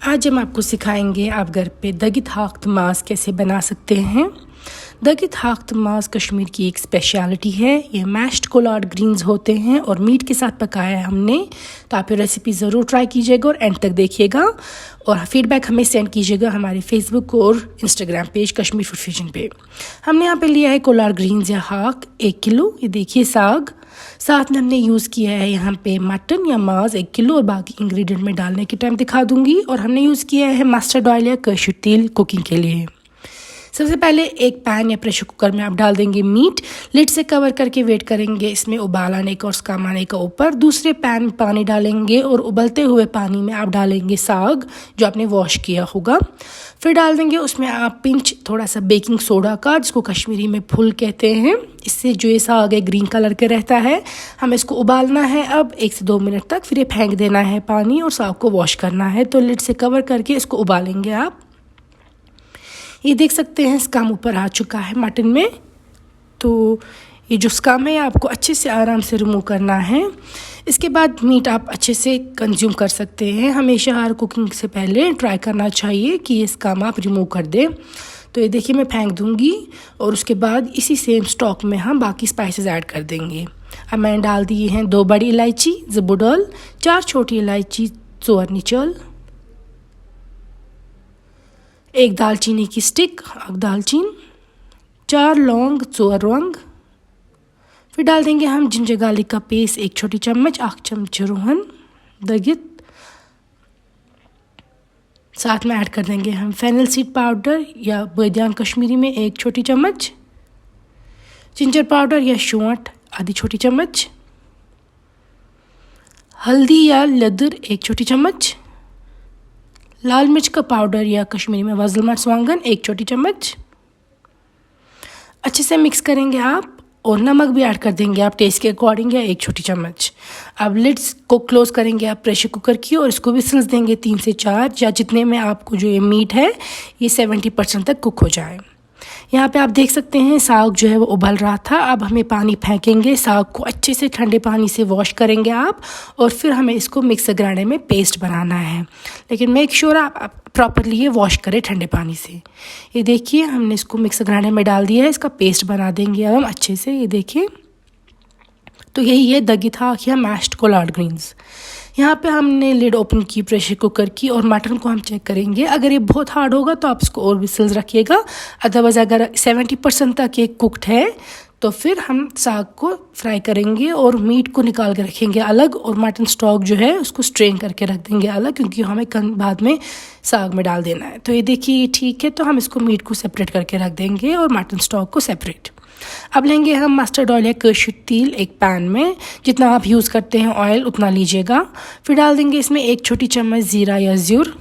आज हम आपको सिखाएंगे आप घर पे दगित हाख्त मास कैसे बना सकते हैं। दगित हाख्त मास कश्मीर की एक स्पेशलिटी है। ये मैश्ड कोलार्ड ग्रीन्स होते हैं और मीट के साथ पकाया है हमने। तो आप ये रेसिपी ज़रूर ट्राई कीजिएगा और एंड तक देखिएगा और फीडबैक हमें सेंड कीजिएगा हमारे फेसबुक और Instagram page Kashmir food fusion पे। हमने यहाँ पे लिया है कोलार्ड ग्रीन्स या हाक 1 किलो। ये देखिए साथ में हमने यूज़ किया है यहाँ पे मटन या मांस 1 किलो और बाकी इंग्रेडिएंट में डालने के टाइम दिखा दूंगी। और हमने यूज़ किया है मस्टर्ड ऑयल या कसूर तेल कुकिंग के लिए। सबसे पहले एक पैन या प्रेशर कुकर में आप डाल देंगे मीट, लिड से कवर करके वेट करेंगे इसमें उबाल आने का और स्कम आने का ऊपर। दूसरे पैन में पानी डालेंगे और उबलते हुए पानी में आप डालेंगे साग जो आपने वॉश किया होगा। फिर डाल देंगे उसमें आप पिंच थोड़ा सा बेकिंग सोडा का, जिसको कश्मीरी में फुल कहते हैं। इससे जो ये साग है ग्रीन कलर के रहता है। हमें इसको उबालना है अब 1 से 2 मिनट तक, फिर ये फेंक देना है पानी और साग को वॉश करना है। तो लिड से कवर करके इसको उबालेंगे आप। ये देख सकते हैं स्कम ऊपर आ चुका है मटन में। तो ये जो स्कम है आपको अच्छे से आराम से रिमूव करना है। इसके बाद मीट आप अच्छे से कंज्यूम कर सकते हैं। हमेशा हर कुकिंग से पहले ट्राई करना चाहिए कि ये स्कम आप रिमूव कर दें। तो ये देखिए मैं फेंक दूंगी और उसके बाद इसी सेम स्टॉक में हम बाकी स्पाइसेस ऐड कर देंगे। अब मैंने डाल दिए हैं 2 बड़ी इलायची ज़बूडल, 4 छोटी इलायची चोरनीचल, 1 दालचीनी की स्टिक दालचीन, 4 लौंग 4 रंग। फिर डाल देंगे हम जिंजर गार्लिक का पेस्ट 1 छोटी चम्मच, 1 चम्मच रोहन दगित। साथ में ऐड कर देंगे हम फेनल सीड पाउडर या बादियान कश्मीरी में 1 छोटी चम्मच, जिंजर पाउडर या शौंठ आधी छोटी चम्मच, हल्दी या लदर 1 छोटी चम्मच, लाल मिर्च का पाउडर या कश्मीरी में वज़ल मर्चवांगन 1 छोटी चम्मच। अच्छे से मिक्स करेंगे आप और नमक भी ऐड कर देंगे आप टेस्ट के अकॉर्डिंग या 1 छोटी चम्मच। अब लिड्स को क्लोज़ करेंगे आप प्रेशर कुकर की और इसको विसल्स देंगे 3 से 4 या जितने में आपको जो ये मीट है ये 70% तक कुक हो जाए। यहाँ पे आप देख सकते हैं साग जो है वो उबल रहा था। अब हमें पानी फेंकेंगे, साग को अच्छे से ठंडे पानी से वॉश करेंगे आप और फिर हमें इसको मिक्सर ग्राइंडर में पेस्ट बनाना है। लेकिन मेक श्योर आप प्रॉपरली ये वॉश करें ठंडे पानी से। ये देखिए हमने इसको मिक्सर ग्राइंडर में डाल दिया है, इसका पेस्ट बना देंगे अब हम अच्छे से। ये देखिए तो यही है दगित हाक या मैश्ड कोलार्ड ग्रीन्स। यहाँ पे हमने लिड ओपन की प्रेशर कुकर की और मटन को हम चेक करेंगे। अगर ये बहुत हार्ड होगा तो आप इसको और विसल्स रखिएगा, अदरवाइज़ अगर 70% तक ये कुकड है तो फिर हम साग को फ्राई करेंगे और मीट को निकाल के रखेंगे अलग और मटन स्टॉक जो है उसको स्ट्रेन करके रख देंगे अलग, क्योंकि हमें बाद में साग में डाल देना है। तो ये देखिए ठीक है, तो हम इसको मीट को सेपरेट करके रख देंगे और मटन स्टॉक को सेपरेट। अब लेंगे हम मस्टर्ड ऑयल या कसूर तेल एक पैन में, जितना आप यूज़ करते हैं ऑयल उतना लीजिएगा। फिर डाल देंगे इसमें 1 छोटी चम्मच ज़ीरा या ज़्यूर।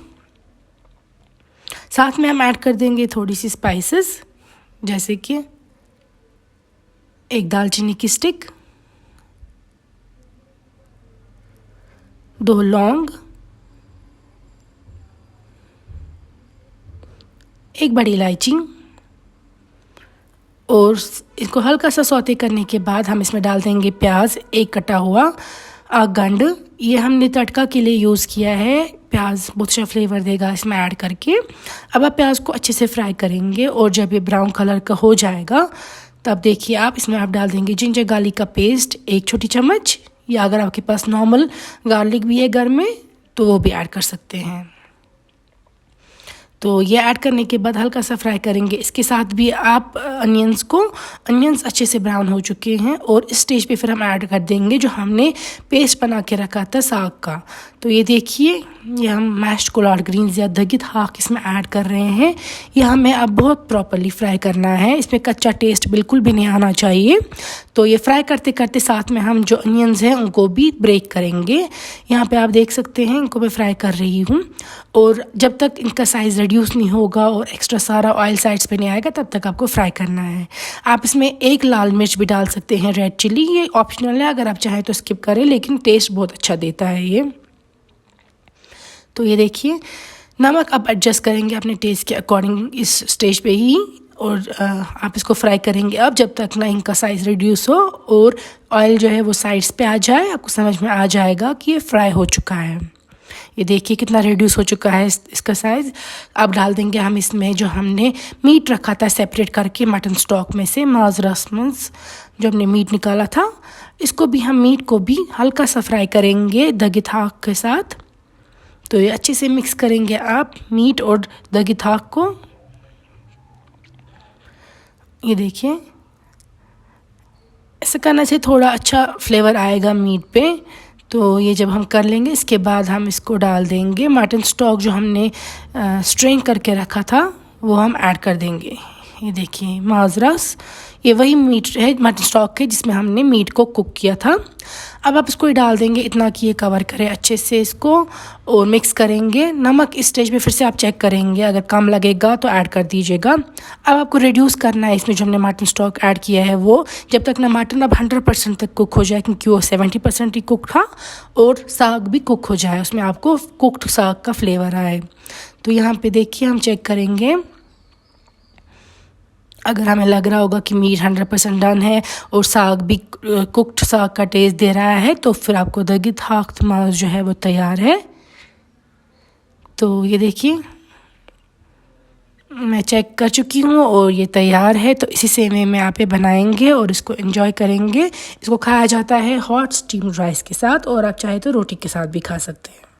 साथ में हम ऐड कर देंगे थोड़ी सी स्पाइसेस जैसे कि 1 दालचीनी की स्टिक, 2 लौंग, 1 बड़ी इलायची। और इसको हल्का सा सौते करने के बाद हम इसमें डाल देंगे प्याज 1 कटा हुआ, गंड। ये हमने तड़का के लिए यूज़ किया है। प्याज बहुत अच्छा फ्लेवर देगा इसमें ऐड करके। अब आप प्याज को अच्छे से फ्राई करेंगे और जब ये ब्राउन कलर का हो जाएगा तब देखिए आप इसमें आप डाल देंगे जिंजर गार्लिक का पेस्ट 1 छोटी चम्मच, या अगर आपके पास नॉर्मल गार्लिक भी है घर में तो वो भी ऐड कर सकते हैं। तो ये ऐड करने के बाद हल्का सा फ्राई करेंगे। इसके साथ भी आप अनियंस अच्छे से ब्राउन हो चुके हैं और इस स्टेज पे फिर हम ऐड कर देंगे जो हमने पेस्ट बना के रखा था साग का। तो ये देखिए ये हम मैश्ड कोलार्ड ग्रीन्स या दगित हाक इसमें ऐड कर रहे हैं। ये हमें अब बहुत प्रॉपरली फ्राई करना है, इसमें कच्चा टेस्ट बिल्कुल भी नहीं आना चाहिए। तो ये फ्राई करते करते साथ में हम जो अनियंस हैं उनको भी ब्रेक करेंगे। यहाँ पे आप देख सकते हैं इनको मैं फ्राई कर रही हूँ और जब तक इनका साइज़ रिड्यूस नहीं होगा और एक्स्ट्रा सारा ऑयल साइड्स पे नहीं आएगा तब तक आपको फ्राई करना है। आप इसमें 1 लाल मिर्च भी डाल सकते हैं, रेड चिली, ये ऑप्शनल है, अगर आप चाहें तो स्किप करें, लेकिन टेस्ट बहुत अच्छा देता है ये। तो ये देखिए नमक अब एडजस्ट करेंगे अपने टेस्ट के अकॉर्डिंग इस स्टेज पे ही और आप इसको फ्राई करेंगे अब जब तक ना इनका साइज़ रिड्यूस हो और ऑयल जो है वो साइड्स पे आ जाए। आपको समझ में आ जाएगा कि ये फ्राई हो चुका है। ये देखिए कितना रिड्यूस हो चुका है इसका साइज़। अब डाल देंगे हम इसमें जो हमने मीट रखा था सेपरेट करके मटन स्टॉक में से, माज़ रसमस जो हमने मीट निकाला था, इसको भी हम मीट को भी हल्का सा फ्राई करेंगे दगित हाक के साथ। तो ये अच्छे से मिक्स करेंगे आप मीट और दगित हाक को। ये देखिए ऐसा करने से थोड़ा अच्छा फ्लेवर आएगा मीट पे। तो ये जब हम कर लेंगे इसके बाद हम इसको डाल देंगे मटन स्टॉक जो हमने स्ट्रेन करके रखा था वो हम ऐड कर देंगे। ये देखिए माजरस, ये वही मीट है मटन स्टॉक है जिसमें हमने मीट को कुक किया था। अब आप इसको डाल देंगे इतना कि ये कवर करे अच्छे से इसको और मिक्स करेंगे। नमक इस स्टेज पे फिर से आप चेक करेंगे, अगर कम लगेगा तो ऐड कर दीजिएगा। अब आपको रिड्यूस करना है इसमें जो हमने मटन स्टॉक ऐड किया है वो, जब तक ना मटन अब 100% तक कुक हो जाए, क्योंकि वो 70% ही कुक था, और साग भी कुक हो जाए, उसमें आपको कुक्ड साग का फ्लेवर आए। तो यहाँ पे देखिए हम चेक करेंगे, अगर हमें लग रहा होगा कि मीट 100% डन है और साग भी कुक्ड साग का टेस्ट दे रहा है, तो फिर आपको दगित हाक मास जो है वो तैयार है। तो ये देखिए मैं चेक कर चुकी हूँ और ये तैयार है। तो इसी से में आप ये बनाएंगे और इसको एंजॉय करेंगे। इसको खाया जाता है हॉट स्टीम्ड राइस के साथ, और आप चाहे तो रोटी के साथ भी खा सकते हैं।